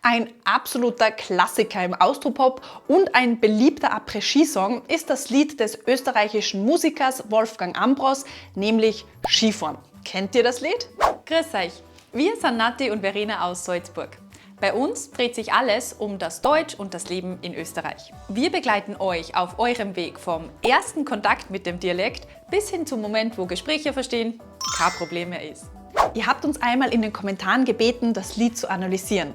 Ein absoluter Klassiker im Austropop und ein beliebter Après-Ski-Song ist das Lied des österreichischen Musikers Wolfgang Ambros, nämlich Skifahren. Kennt ihr das Lied? Grüß euch, wir sind Nati und Verena aus Salzburg. Bei uns dreht sich alles um das Deutsch und das Leben in Österreich. Wir begleiten euch auf eurem Weg vom ersten Kontakt mit dem Dialekt bis hin zum Moment, wo Gespräche verstehen kein Problem mehr ist. Ihr habt uns einmal in den Kommentaren gebeten, das Lied zu analysieren.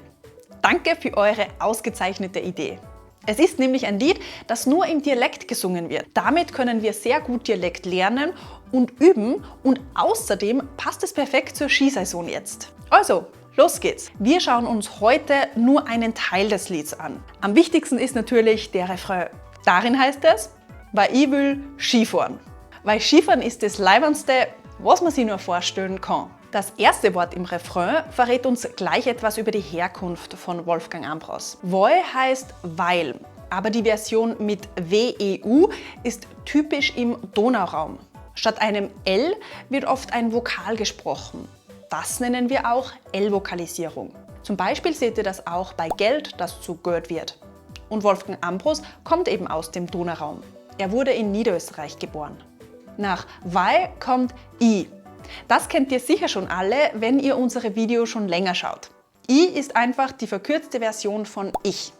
Danke für eure ausgezeichnete Idee. Es ist nämlich ein Lied, das nur im Dialekt gesungen wird. Damit können wir sehr gut Dialekt lernen und üben und außerdem passt es perfekt zur Skisaison jetzt. Also, los geht's! Wir schauen uns heute nur einen Teil des Lieds an. Am wichtigsten ist natürlich der Refrain. Darin heißt es, weil ich will Skifahren. Weil Skifahren ist das Leibendste, was man sich nur vorstellen kann. Das erste Wort im Refrain verrät uns gleich etwas über die Herkunft von Wolfgang Ambros. Weil heißt weil, aber die Version mit WEU ist typisch im Donauraum. Statt einem L wird oft ein Vokal gesprochen. Das nennen wir auch L-Vokalisierung. Zum Beispiel seht ihr das auch bei Geld, das zu Geld wird. Und Wolfgang Ambros kommt eben aus dem Donauraum. Er wurde in Niederösterreich geboren. Nach weil kommt I. Das kennt ihr sicher schon alle, wenn ihr unsere Videos schon länger schaut. I ist einfach die verkürzte Version von ich.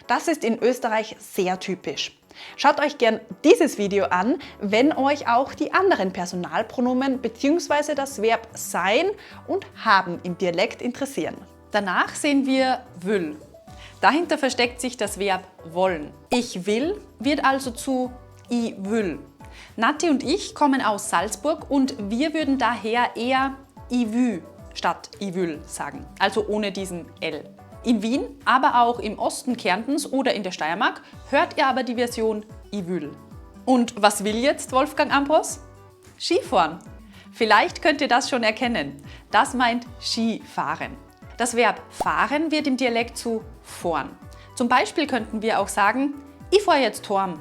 Das ist in Österreich sehr typisch. Schaut euch gern dieses Video an, wenn euch auch die anderen Personalpronomen bzw. das Verb sein und haben im Dialekt interessieren. Danach sehen wir will. Dahinter versteckt sich das Verb wollen. Ich will wird also zu ich will. Nati und ich kommen aus Salzburg und wir würden daher eher ich will statt ich will sagen, also ohne diesen L. In Wien, aber auch im Osten Kärntens oder in der Steiermark hört ihr aber die Version ich will. Und was will jetzt Wolfgang Ambros? Skifahren. Vielleicht könnt ihr das schon erkennen. Das meint Skifahren. Das Verb fahren wird im Dialekt zu fahren. Zum Beispiel könnten wir auch sagen, ich fahr jetzt heim.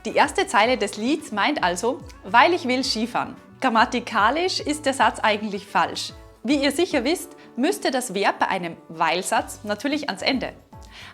Die erste Zeile des Lieds meint also, weil ich will Skifahren. Grammatikalisch ist der Satz eigentlich falsch. Wie ihr sicher wisst, müsste das Verb bei einem Weil-Satz natürlich ans Ende.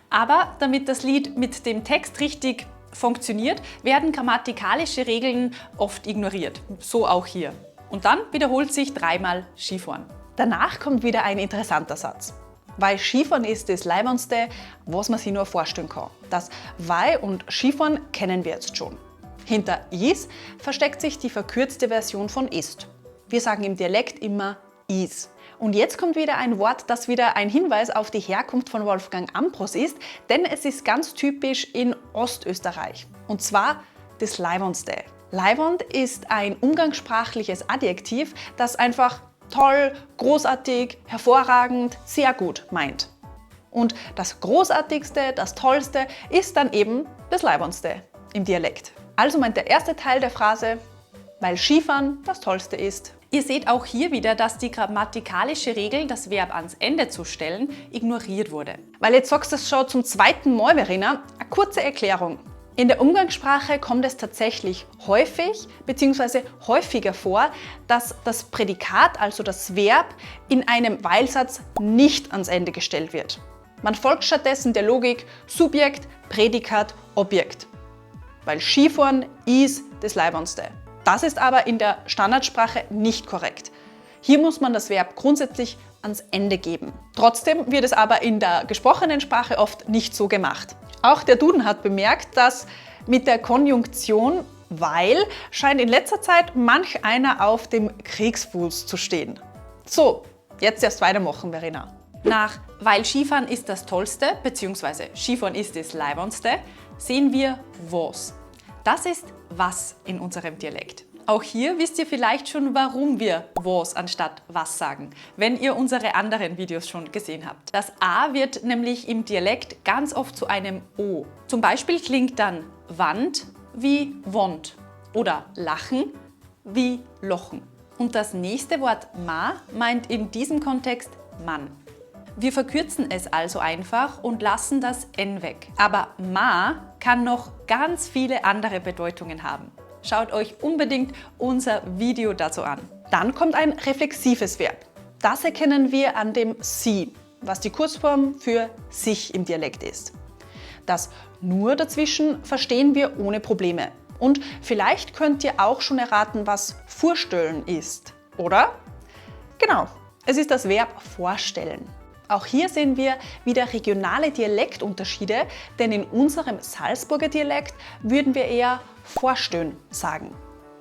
Aber damit das Lied mit dem Text richtig funktioniert, werden grammatikalische Regeln oft ignoriert. So auch hier. Und dann wiederholt sich dreimal Skifahren. Danach kommt wieder ein interessanter Satz. Weil Skifahren ist das Leibendste, was man sich nur vorstellen kann. Das weil und Skifahren kennen wir jetzt schon. Hinter is versteckt sich die verkürzte Version von ist. Wir sagen im Dialekt immer is. Und jetzt kommt wieder ein Wort, das wieder ein Hinweis auf die Herkunft von Wolfgang Ambros ist, denn es ist ganz typisch in Ostösterreich. Und zwar das Leibendste. Leibend ist ein umgangssprachliches Adjektiv, das einfach toll, großartig, hervorragend, sehr gut meint. Und das Großartigste, das Tollste ist dann eben das Leibendste im Dialekt. Also meint der erste Teil der Phrase, weil Skifahren das Tollste ist. Ihr seht auch hier wieder, dass die grammatikalische Regel, das Verb ans Ende zu stellen, ignoriert wurde. Weil jetzt sagst du es schon zum zweiten Mal, Verena, eine kurze Erklärung. In der Umgangssprache kommt es tatsächlich häufig bzw. häufiger vor, dass das Prädikat, also das Verb, in einem Weil-Satz nicht ans Ende gestellt wird. Man folgt stattdessen der Logik Subjekt, Prädikat, Objekt. Weil Skifahren ist das Leibendste. Das ist aber in der Standardsprache nicht korrekt. Hier muss man das Verb grundsätzlich ans Ende geben. Trotzdem wird es aber in der gesprochenen Sprache oft nicht so gemacht. Auch der Duden hat bemerkt, dass mit der Konjunktion weil scheint in letzter Zeit manch einer auf dem Kriegsfuß zu stehen. So, jetzt erst weitermachen, Verena. Nach weil Skifahren ist das Tollste bzw. Skifahren ist das Leibendste sehen wir was. Das ist was in unserem Dialekt. Auch hier wisst ihr vielleicht schon, warum wir was anstatt was sagen, wenn ihr unsere anderen Videos schon gesehen habt. Das A wird nämlich im Dialekt ganz oft zu einem O. Zum Beispiel klingt dann Wand wie Wand oder Lachen wie Lochen. Und das nächste Wort ma meint in diesem Kontext Mann. Wir verkürzen es also einfach und lassen das N weg. Aber ma kann noch ganz viele andere Bedeutungen haben. Schaut euch unbedingt unser Video dazu an. Dann kommt ein reflexives Verb. Das erkennen wir an dem Sie. was die Kurzform für sich im Dialekt ist. Das nur dazwischen verstehen wir ohne Probleme. Und vielleicht könnt ihr auch schon erraten, was vorstellen ist, oder? Genau, es ist das Verb vorstellen. Auch hier sehen wir wieder regionale Dialektunterschiede, denn in unserem Salzburger Dialekt würden wir eher vorstellen sagen.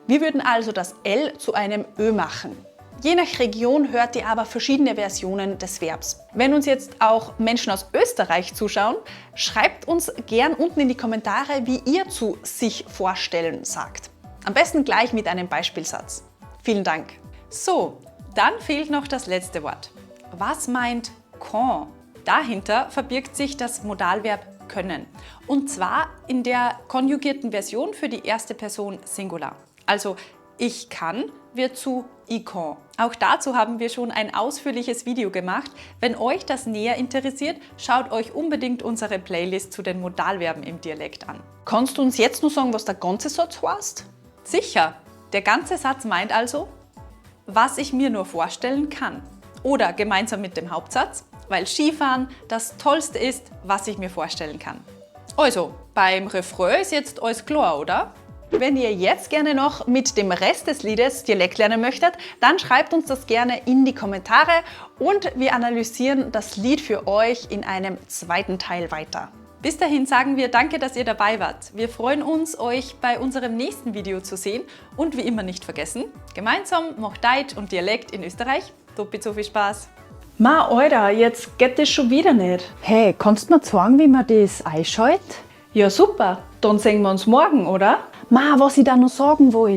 Wir würden also das L zu einem Ö machen. Je nach Region hört ihr aber verschiedene Versionen des Verbs. Wenn uns jetzt auch Menschen aus Österreich zuschauen, schreibt uns gern unten in die Kommentare, wie ihr zu sich vorstellen sagt. Am besten gleich mit einem Beispielsatz. Vielen Dank. So, dann fehlt noch das letzte Wort. Was meint kann? Dahinter verbirgt sich das Modalverb können. Und zwar in der konjugierten Version für die erste Person Singular. Also ich kann wird zu ich kann. Auch dazu haben wir schon ein ausführliches Video gemacht. Wenn euch das näher interessiert, schaut euch unbedingt unsere Playlist zu den Modalverben im Dialekt an. Kannst du uns jetzt nur sagen, was der ganze Satz heißt? Sicher! Der ganze Satz meint also, was ich mir nur vorstellen kann. Oder gemeinsam mit dem Hauptsatz, weil Skifahren das Tollste ist, was ich mir vorstellen kann. Also, beim Refrain ist jetzt alles klar, oder? Wenn ihr jetzt gerne noch mit dem Rest des Liedes Dialekt lernen möchtet, dann schreibt uns das gerne in die Kommentare und wir analysieren das Lied für euch in einem zweiten Teil weiter. Bis dahin sagen wir danke, dass ihr dabei wart. Wir freuen uns, euch bei unserem nächsten Video zu sehen und wie immer nicht vergessen, gemeinsam macht Deutsch und Dialekt in Österreich doppelt so viel Spaß. Ma, Alter, jetzt geht das schon wieder nicht. Hey, kannst du mir sagen, wie man das einschaltet? Ja super, dann sehen wir uns morgen, oder? Ma, was ich da noch sagen wollte.